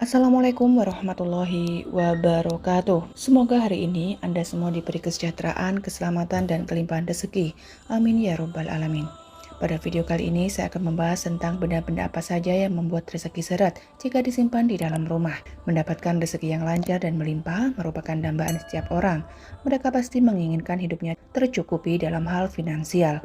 Assalamualaikum warahmatullahi wabarakatuh. Semoga hari ini Anda semua diberi kesejahteraan, keselamatan, dan kelimpahan rezeki. Amin ya robbal alamin. Pada video kali ini saya akan membahas tentang benda-benda apa saja yang membuat rezeki seret jika disimpan di dalam rumah. Mendapatkan rezeki yang lancar dan melimpah merupakan dambaan setiap orang. Mereka pasti menginginkan hidupnya tercukupi dalam hal finansial.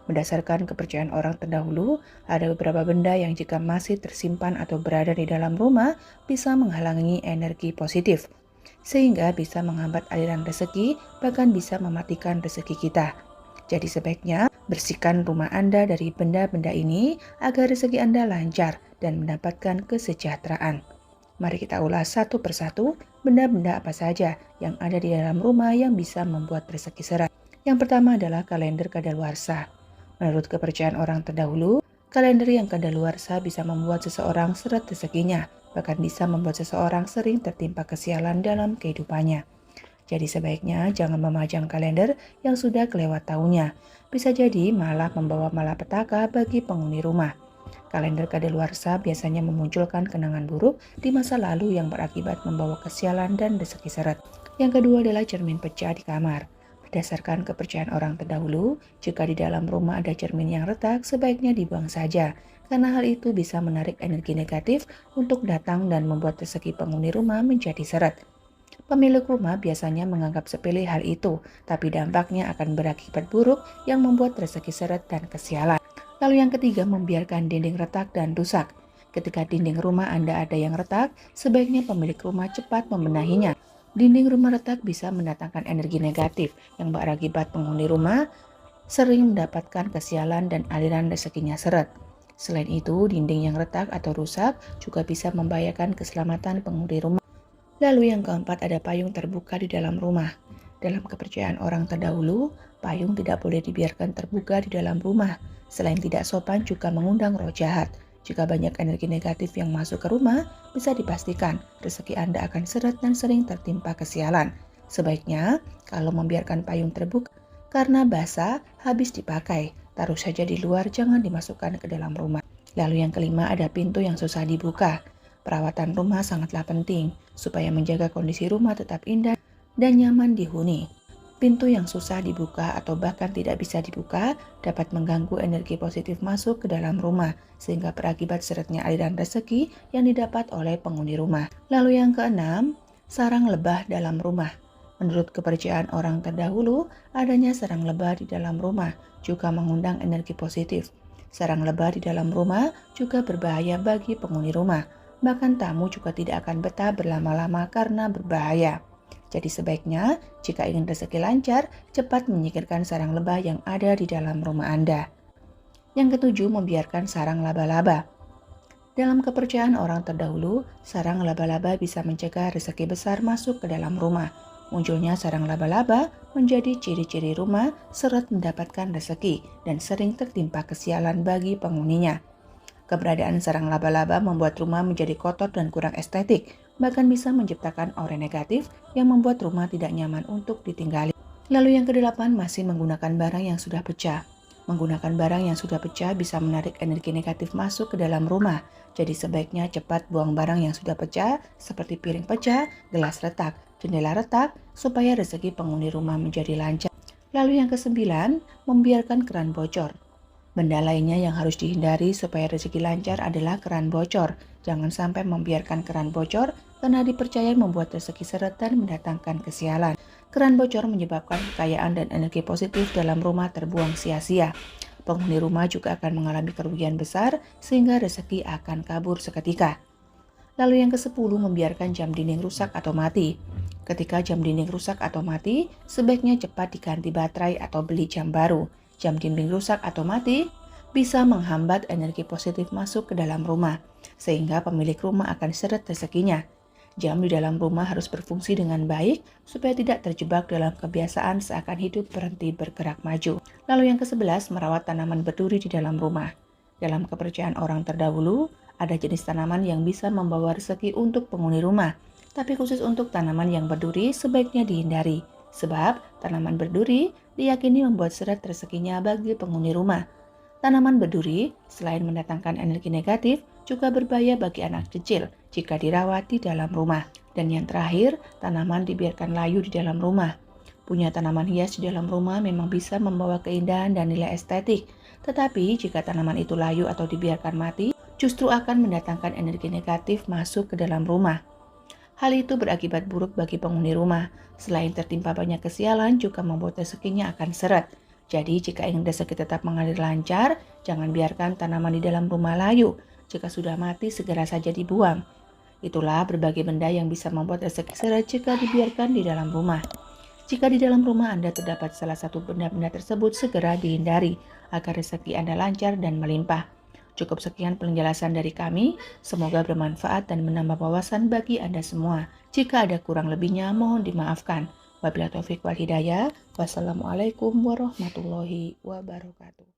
Berdasarkan kepercayaan orang terdahulu, ada beberapa benda yang jika masih tersimpan atau berada di dalam rumah bisa menghalangi energi positif, sehingga bisa menghambat aliran rezeki, bahkan bisa mematikan rezeki kita. Jadi sebaiknya bersihkan rumah Anda dari benda-benda ini agar rezeki Anda lancar dan mendapatkan kesejahteraan. Mari kita ulas satu persatu benda-benda apa saja yang ada di dalam rumah yang bisa membuat rezeki seret. Yang pertama adalah kalender kadaluarsa. Menurut kepercayaan orang terdahulu, kalender yang kadaluarsa bisa membuat seseorang seret rezekinya, bahkan bisa membuat seseorang sering tertimpa kesialan dalam kehidupannya. Jadi sebaiknya jangan memajang kalender yang sudah kelewat tahunnya. Bisa jadi malah membawa malapetaka bagi penghuni rumah. Kalender kadaluarsa biasanya memunculkan kenangan buruk di masa lalu yang berakibat membawa kesialan dan rezeki seret. Yang kedua adalah cermin pecah di kamar. Berdasarkan kepercayaan orang terdahulu, jika di dalam rumah ada cermin yang retak, sebaiknya dibuang saja, karena hal itu bisa menarik energi negatif untuk datang dan membuat rezeki penghuni rumah menjadi seret. Pemilik rumah biasanya menganggap sepele hal itu, tapi dampaknya akan berakibat buruk yang membuat rezeki seret dan kesialan. Lalu yang ketiga, membiarkan dinding retak dan rusak. Ketika dinding rumah Anda ada yang retak, sebaiknya pemilik rumah cepat membenahinya. Dinding rumah retak bisa mendatangkan energi negatif yang berakibat penghuni rumah sering mendapatkan kesialan dan aliran rezekinya seret. Selain itu, dinding yang retak atau rusak juga bisa membahayakan keselamatan penghuni rumah. Lalu yang keempat ada payung terbuka di dalam rumah. Dalam kepercayaan orang terdahulu, payung tidak boleh dibiarkan terbuka di dalam rumah. Selain tidak sopan juga mengundang roh jahat. Jika banyak energi negatif yang masuk ke rumah, bisa dipastikan rezeki Anda akan seret dan sering tertimpa kesialan. Sebaiknya, kalau membiarkan payung terbuka, karena basah, habis dipakai. Taruh saja di luar, jangan dimasukkan ke dalam rumah. Lalu yang kelima ada pintu yang susah dibuka. Perawatan rumah sangatlah penting, supaya menjaga kondisi rumah tetap indah dan nyaman dihuni. Pintu yang susah dibuka atau bahkan tidak bisa dibuka dapat mengganggu energi positif masuk ke dalam rumah, sehingga berakibat seretnya aliran rezeki yang didapat oleh penghuni rumah. Lalu yang keenam, sarang lebah dalam rumah. Menurut kepercayaan orang terdahulu, adanya sarang lebah di dalam rumah juga mengundang energi positif. Sarang lebah di dalam rumah juga berbahaya bagi penghuni rumah. Bahkan tamu juga tidak akan betah berlama-lama karena berbahaya. Jadi sebaiknya, jika ingin rezeki lancar, cepat menyingkirkan sarang lebah yang ada di dalam rumah Anda. Yang ketujuh, membiarkan sarang laba-laba. Dalam kepercayaan orang terdahulu, sarang laba-laba bisa mencegah rezeki besar masuk ke dalam rumah. Munculnya sarang laba-laba menjadi ciri-ciri rumah seret mendapatkan rezeki dan sering tertimpa kesialan bagi penghuninya. Keberadaan sarang laba-laba membuat rumah menjadi kotor dan kurang estetik, bahkan bisa menciptakan aura negatif yang membuat rumah tidak nyaman untuk ditinggali. Lalu yang kedelapan, masih menggunakan barang yang sudah pecah. Menggunakan barang yang sudah pecah bisa menarik energi negatif masuk ke dalam rumah. Jadi sebaiknya cepat buang barang yang sudah pecah seperti piring pecah, gelas retak, jendela retak, supaya rezeki penghuni rumah menjadi lancar. Lalu yang kesembilan, membiarkan keran bocor. Benda lainnya yang harus dihindari supaya rezeki lancar adalah keran bocor. Jangan sampai membiarkan keran bocor karena dipercaya membuat rezeki seret dan mendatangkan kesialan. Keran bocor menyebabkan kekayaan dan energi positif dalam rumah terbuang sia-sia. Penghuni rumah juga akan mengalami kerugian besar sehingga rezeki akan kabur seketika. Lalu yang ke-10, membiarkan jam dinding rusak atau mati. Ketika jam dinding rusak atau mati, sebaiknya cepat diganti baterai atau beli jam baru. Jam dinding rusak atau mati bisa menghambat energi positif masuk ke dalam rumah, sehingga pemilik rumah akan seret rezekinya. Jam di dalam rumah harus berfungsi dengan baik supaya tidak terjebak dalam kebiasaan seakan hidup berhenti bergerak maju. Lalu yang ke-11, merawat tanaman berduri di dalam rumah. Dalam kepercayaan orang terdahulu, ada jenis tanaman yang bisa membawa rezeki untuk penghuni rumah, tapi khusus untuk tanaman yang berduri sebaiknya dihindari. Sebab tanaman berduri diyakini membuat seret rezekinya bagi penghuni rumah. Tanaman berduri selain mendatangkan energi negatif, juga berbahaya bagi anak kecil jika dirawat di dalam rumah. Dan yang terakhir, tanaman dibiarkan layu di dalam rumah. Punya tanaman hias di dalam rumah memang bisa membawa keindahan dan nilai estetik. Tetapi jika tanaman itu layu atau dibiarkan mati, justru akan mendatangkan energi negatif masuk ke dalam rumah. Hal itu berakibat buruk bagi penghuni rumah. Selain tertimpa banyak kesialan, juga membuat rezekinya akan seret. Jadi jika ingin rezeki tetap mengalir lancar, jangan biarkan tanaman di dalam rumah layu. Jika sudah mati, segera saja dibuang. Itulah berbagai benda yang bisa membuat rezeki seret jika dibiarkan di dalam rumah. Jika di dalam rumah Anda terdapat salah satu benda-benda tersebut, segera dihindari agar rezeki Anda lancar dan melimpah. Cukup sekian penjelasan dari kami, semoga bermanfaat dan menambah wawasan bagi Anda semua. Jika ada kurang lebihnya, mohon dimaafkan. Wabillahi taufiq wal hidayah. Wassalamualaikum warahmatullahi wabarakatuh.